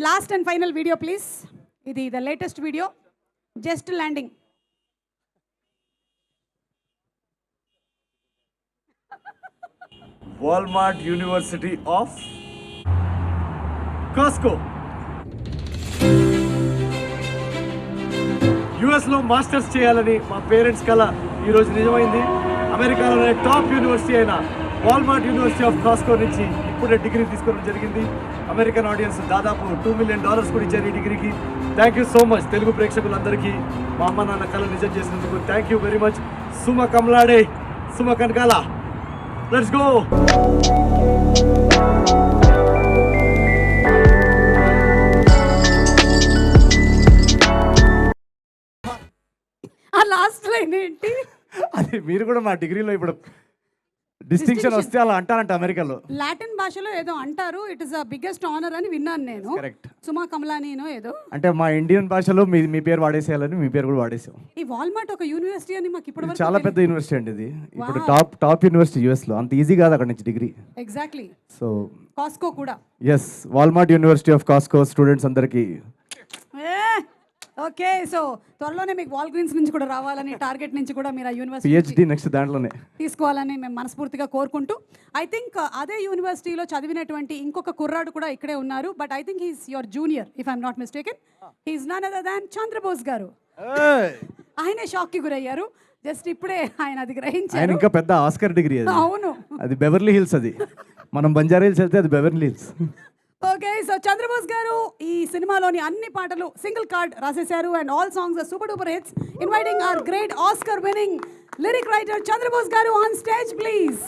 Last and final video please. ఇది the latest video, just landing. Walmart university of Costco యుఎస్లో masters చేయాలని మా parents కల ఈరోజు నిజమైంది. అమెరికాలోనే టాప్ యూనివర్సిటీ అయిన వాల్మార్ట్ యూనివర్సిటీ ఆఫ్ కాస్కో నుంచి ఇప్పుడే డిగ్రీ తీసుకోవడం జరిగింది. అమెరికన్ ఆడియన్స్ దాదాపు $2 million కూడా ఇచ్చారు ఈ డిగ్రీకి. Thank you so much Telugu ప్రేక్షకులందరికీ మా అమ్మ నాన్న కళ నిజం చేసినందుకు thank you very much. Suma కమలాడే, సుమ కనకాల, లెట్స్ గో. ఆ లాస్ట్ లైన్ ఏంటి? అది మీరు కూడా మా డిగ్రీలో ఇప్పుడు డిస్టింక్షన్ వస్తే అలా అంటారంట అమెరికాలో. లాటిన్ భాషలో ఏదో అంటారు, it is the biggest honour అని విన్నాను నేను. కరెక్ట్. సుమా కమలానీనో ఏదో అంటే మా ఇండియన్ భాషలో మీ పేరు వాడేసేయాలని మీ పేరు కూడా వాడేసాం. ఈ వాల్మార్ట్ ఒక యూనివర్సిటీ అని మాకు ఇప్పుడు చాలా పెద్ద యూనివర్సిటీ అండి ఇది. ఇప్పుడు టాప్ యూనివర్సిటీ యుఎస్ లో. అంత ఈజీ కాదు అక్కడ నుంచి డిగ్రీ. ఎగ్జాక్ట్లీ. సో కాస్కో కూడా. Yes, Walmart university of Costco students అందరికీ. ఓకే, సో త్వరలోనే మీకు వాల్గ్రీన్స్ నుంచి కూడా రావాలని, టార్గెట్ నుంచి కూడా మీరు ఆ యూనివర్సిటీ పిహెచ్డి నెక్స్ట్ దాంట్లోనే తీసుకోవాలని మేము మనస్ఫూర్తిగా కోరుకుంటూ, ఐ థింక్ అదే యూనివర్సిటీలో చదివినటువంటి ఇంకొక కుర్రాడు కూడా ఇక్కడే ఉన్నారు. But I think he's your junior if I'm not mistaken. He's none other than Chandrabose garu. ఆయనే షాక్కి గురయ్యారు. జస్ట్ ఇప్పుడే ఆయన అది గ్రహించారు. ఇంకా పెద్ద ఆస్కర్ డిగ్రీ అది. అవును, అది బెవర్లీ హిల్స్. అది మనం బంజారా హిల్స్ వెళ్తే అది Beverly hills. Okay, so Chandrabose garu ఈ సినిమాలోని అన్ని పాటలు సింగిల్ కార్డ్ రాసేశారు and all songs are super duper hits. Inviting our great Oscar winning lyric writer Chandrabose garu on stage please.